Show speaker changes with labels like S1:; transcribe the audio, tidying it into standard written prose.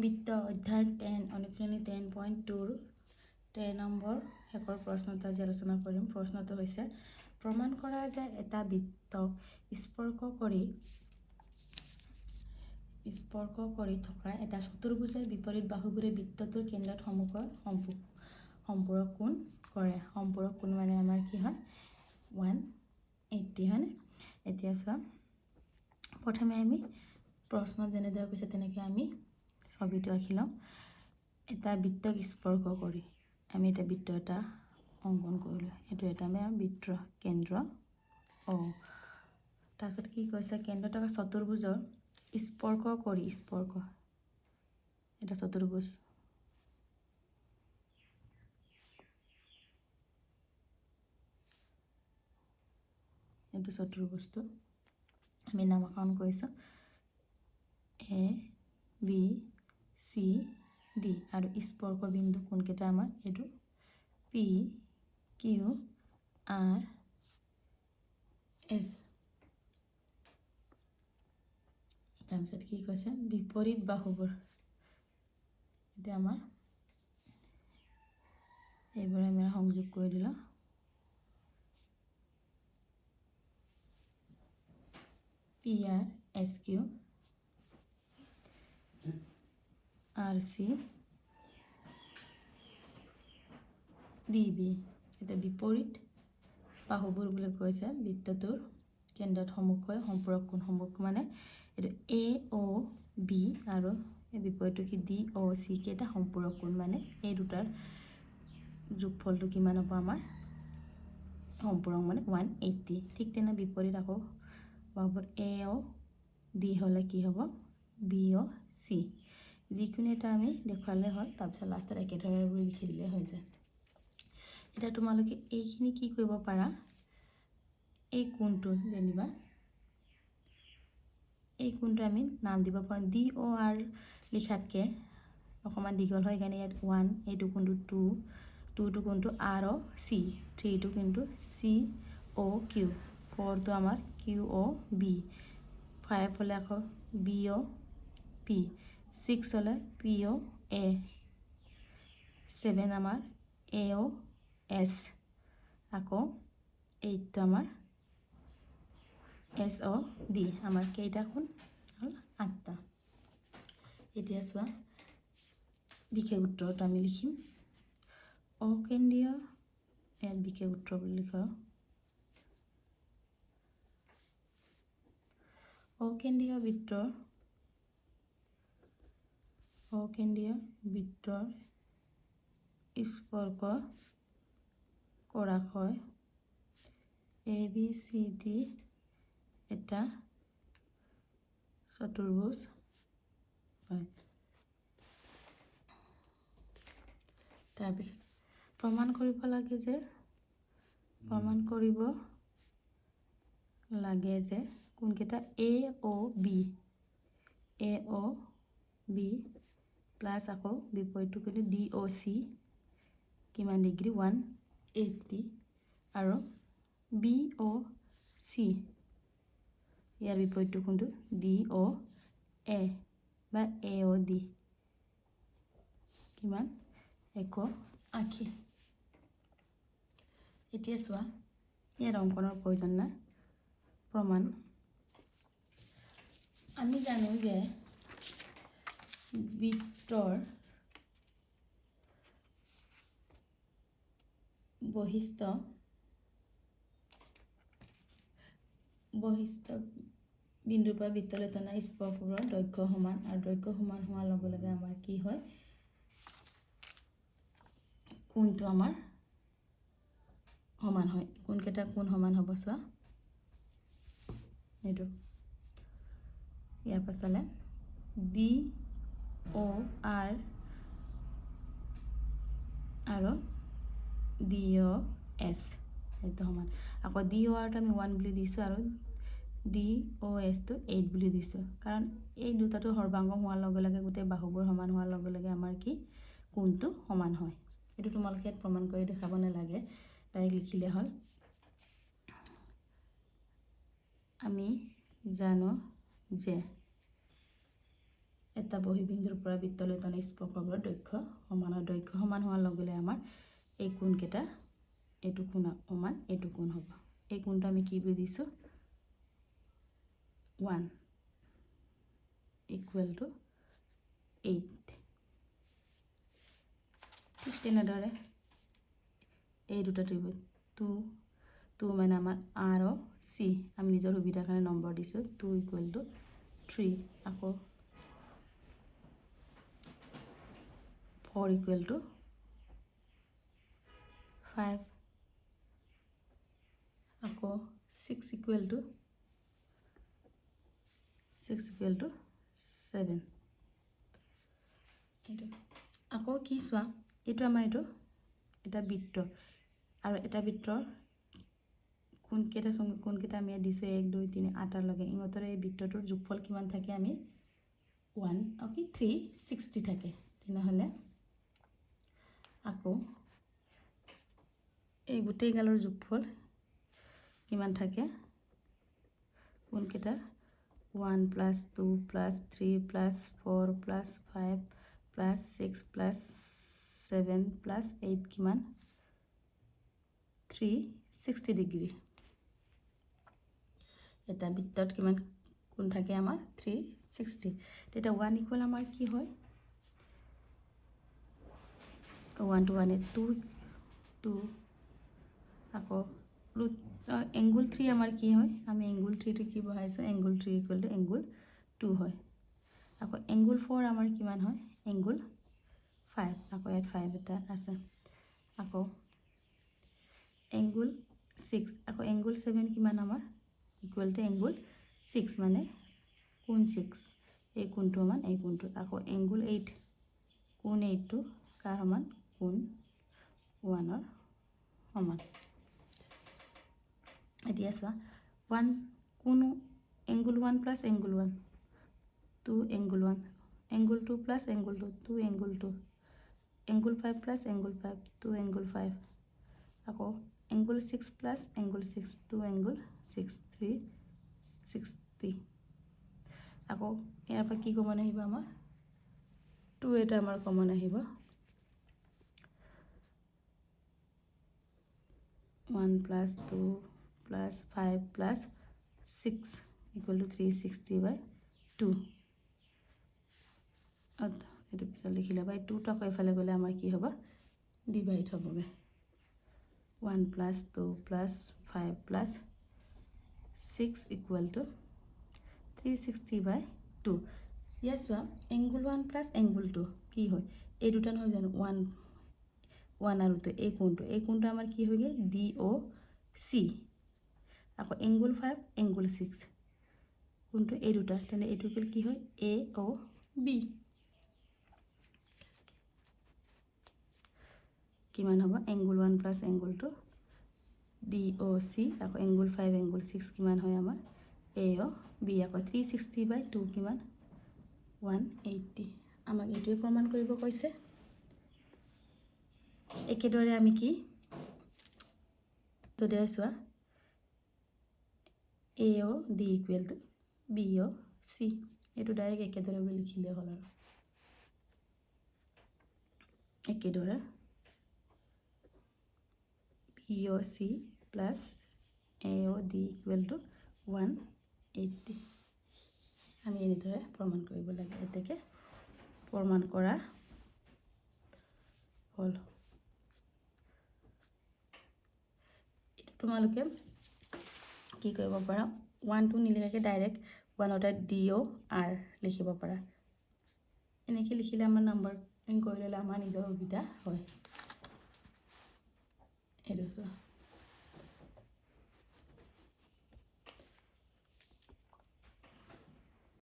S1: বৃত্ত অধ্যায় 10 অনুশীলনী 10.2 13 নম্বৰ শেষৰ প্ৰশ্নটো আজি আলোচনা কৰিম। প্ৰশ্নটো হৈছে প্ৰমাণ কৰা যে এটা বৃত্তক স্পৰ্শ কৰি থকা এটা চতুৰ্ভুজৰ বিপৰীত বাহুবোৰে বৃত্তটোৰ কেন্দ্ৰত সম্পূৰক কোণ কৰে। সম্পূৰক কোণ মানে আমাৰ কি হয় 180 হয়নে। এতিয়া চোৱা প্ৰথমে আমি প্ৰশ্নত যেনেদৰে কৈছে তেনেকৈ আমি ছবিটো আঁকি লওঁ। এটা বৃত্তক স্পৰ্শ কৰি আমি এটা বৃত্ত এটা অংকন কৰিলোঁ। এইটো এটা আমাৰ বৃত্তৰ কেন্দ্ৰ অ। তাৰপিছত কি কৈছে কেন্দ্ৰ থকা চতুৰ্ভুজৰ স্পৰ্শ এটা চতুৰ্ভুজ এইটো চতুৰ্ভুজটো আমি নামকৰণ কৰিছোঁ এ বি চি ডি আৰু স্পৰ্শ বিন্দু কোনকেইটা আমাৰ এইটো পি কিউ আৰ এছ। তাৰপিছত কি কৈছে বিপৰীত বাহুবোৰ এতিয়া আমাৰ এইবোৰ আমি সংযোগ কৰি দিলোঁ। P R S Q R C D B. এতিয়া বিপৰীত বাহুবোৰ বুলি কৈছে বৃত্তটোৰ কেন্দ্ৰত সম্পূৰক কোণ মানে এইটো এ অ' বি আৰু এই বিপৰীতটো কি ডি অ' চি কেইটা সম্পূৰক কোণ মানে এই দুটাৰ যোগফলটো কিমান হ'ব আমাৰ সম্পূৰক মানে 180। ঠিক তেনে বিপৰীত আকৌ বাহুবোৰ এ অ' ডি হ'লে কি হ'ব বি অ' চি। যিকোনো এটা আমি দেখুৱালে হ'ল। তাৰপিছত লাষ্টত একেধৰণে লিখি দিলে হৈ যায়। এতিয়া তোমালোকে এইখিনি কি কৰিব পাৰা এই কোণটো যেনিবা এই কোণটো আমি নাম দিব পাৰোঁ ডি অ' আৰ লিখাতকৈ অকণমান দীঘল হয় সেইকাৰণে ইয়াত 1 এইটো কোণটো 2টো কোণটো আৰ অ' চি 3টো কিন্তু চি অ' কিউ 4টো আমাৰ কিউ অ' বি 5 হ'লে আকৌ বি অ' পি 6 হ'লে পি অ' এ 7 আমাৰ এ অ' এছ আকৌ 8টো আমাৰ এছ অ' ডি। আমাৰ কেইটা কোণ হ'ল 8টা। এতিয়া চোৱা বিশেষ উত্তৰটো আমি লিখিম অকেন্দ্ৰীয় ইয়াত বিশেষ উত্তৰ বুলি লিখোঁ অকেন্দ্ৰীয় বৃত্তৰ স্পৰ্শ কৰা হয় এ বি চি ডি এটা চতুৰ্ভুজ হয়। তাৰপিছত প্ৰমাণ কৰিব লাগে যে কোনকেইটা এ অ' বি প্লাছ আকৌ বিপৰীতটো কিন্তু ডি অ' চি কিমান ডিগ্ৰী 180 আৰু বি অ' চি ইয়াৰ বিপৰীতটো কোনটো ডি অ' এ বা এ অ' ডি কিমান 180। এতিয়া চোৱা ইয়াত অংকনৰ প্ৰয়োজন নাই। প্ৰমাণ আমি জানো যে বৃত্তৰ বৈশিষ্ট্য বিন্দুৰ পৰা বৃত্তলৈ টনা স্পৰ্শবোৰৰ দৈৰ্ঘ্য সমান আৰু দৈৰ্ঘ্য সমান হোৱাৰ লগে লগে আমাৰ কি হয় কোণটো আমাৰ সমান হয়। কোনকেইটা কোণ সমান হ'ব চোৱা এইটো ইয়াৰ পাছলে ডি অ' আৰ আৰু ডি অ' এছ সেইটো সমান। আকৌ ডি অ' আৰটো আমি 1 বুলি দিছোঁ আৰু ডি অ' এছটো 8 বুলি দিছোঁ কাৰণ এই দুটাটো সৰ্বাংগ হোৱাৰ লগে লগে গোটেই বাহুবোৰ সমান হোৱাৰ লগে লগে আমাৰ কি কোণটো সমান হয়। এইটো তোমালোকে ইয়াত প্ৰমাণ কৰি দেখাব নালাগে, ডাইৰেক্ট লিখিলে হ'ল। আমি জানো যে এটা বহিবিন্দুৰ পৰা বৃত্তলৈ টনা স্পৰ্শকৰ দৈৰ্ঘ্য সমানৰ দৈৰ্ঘ্য সমান হোৱাৰ লগে লগে আমাৰ এই কোণকেইটা এইটো কোণ সমান এইটো কোণ হ'ব এই কোণটো আমি কি বুজিছোঁ 1 equal to 8 ঠিক তেনেদৰে এই দুটা ত্ৰিভুজ 2 মানে আমাৰ R O C আমি নিজৰ সুবিধাৰ কাৰণে নম্বৰ দিছোঁ 2 equal to 3 আকৌ 4 equal to 5 আকৌ 6 equal to 7 এইটো আকৌ কি চোৱা এইটো আমাৰ এইটো এটা বৃত্ত আৰু এটা বৃত্তৰ কোনকেইটা আমি দিছোঁ 1 2 3 8 লগে ইহঁতৰ এই বৃত্তটোৰ যোগফল কিমান থাকে আমি 1 অকি 360 থাকে তেনেহ'লে আকৌ এই গোটেই গালৰ যোগফল কিমান থাকে কোনকেইটা 1 plus 2 plus 3 plus 4 plus 5 plus 6 plus 7 plus 8 কিমান 360 ডিগ্ৰী এটা বৃত্তত কিমান কোণ থাকে আমাৰ 360 তেতিয়া 1 ইকুৱেল আমাৰ কি হয় 1 to 1 2 আকৌ এংগুল 3 আমাৰ কি হয় আমি এংগুল 3 টো কি বহাইছোঁ এংগুল 3 ইকুৱেল টু এংগুল 2 হয় আকৌ এংগুল 4 আমাৰ কিমান হয় এংগুল 5 আকৌ ইয়াত 5 এটা আছে আকৌ এংগুল 6 আকৌ এংগুল 7 কিমান আমাৰ ইকুৱেল টু এংগুল 6 মানে কোণ 6 এই কোণটো সমান এই কোণটো আকৌ এংগুল 8 কোণ 8 টো কাৰ সমান কোণ 1 ৰ সমান এতিয়া চোৱা 1 কোণ angle 1 plus angle 1 2 angle 1 angle 2 plus angle 2 2 angle 2 angle 5 plus angle 5 2 angle 5 আকৌ এংগুল 6 প্লাছ এংগুল 6 2 এংগুল 6 360 আকৌ ইয়াৰ পৰা কি কমন আহিব আমাৰ 2 এটা আমাৰ কমন আহিব 1 plus 2 plus 5 plus 6 equal to 360 by 2 এইটো পিছত লিখিলে বাই 2 টো আকৌ এফালে গ'লে আমাৰ কি হ'ব ডিভাইড হ'বগে 1 plus 2 plus 5 plus 6 equal to 360 by 2 ইয়াত চোৱা এংগুল 1 প্লাছ এংগুল 2 কি হয় এই দুটা নহয় জানো 1 আৰু 2 এই কোণটো আমাৰ কি হয়গে DOC আকৌ এংগুল 5 এংগুল 6 কোণটো এই দুটা তেনে এইটো কি হয় AOB কিমান হ'ব এংগুল 1 প্লাছ এংগুল 2 DOC আকৌ এংগুল 5 এংগুল 6 কিমান হয় আমাৰ AOB আকৌ 360 by 2 কিমান 180 আমাক এইটোৱে প্ৰমাণ কৰিব কৈছে একেদৰে আমি কি তো দেই চোৱা AOD ইকুৱেল টু BOC এইটো ডাইৰেক্ট একেদৰে বুলি লিখিলে হ'ল আৰু একেদৰে BOC plus AOD equal to 180 আমি এনেদৰে প্ৰমাণ কৰিব লাগে এতেকে প্ৰমাণ কৰা হ'ল তোমালোকে কি কৰিব পাৰা 1 2 নিলিখাকে ডাইৰেক্ট 1 টা DOR লিখিব পাৰা এনেকৈ লিখিলে আমাৰ নাম্বাৰিং কৰি ল'লে আমাৰ নিজৰ সুবিধা হয় এইটো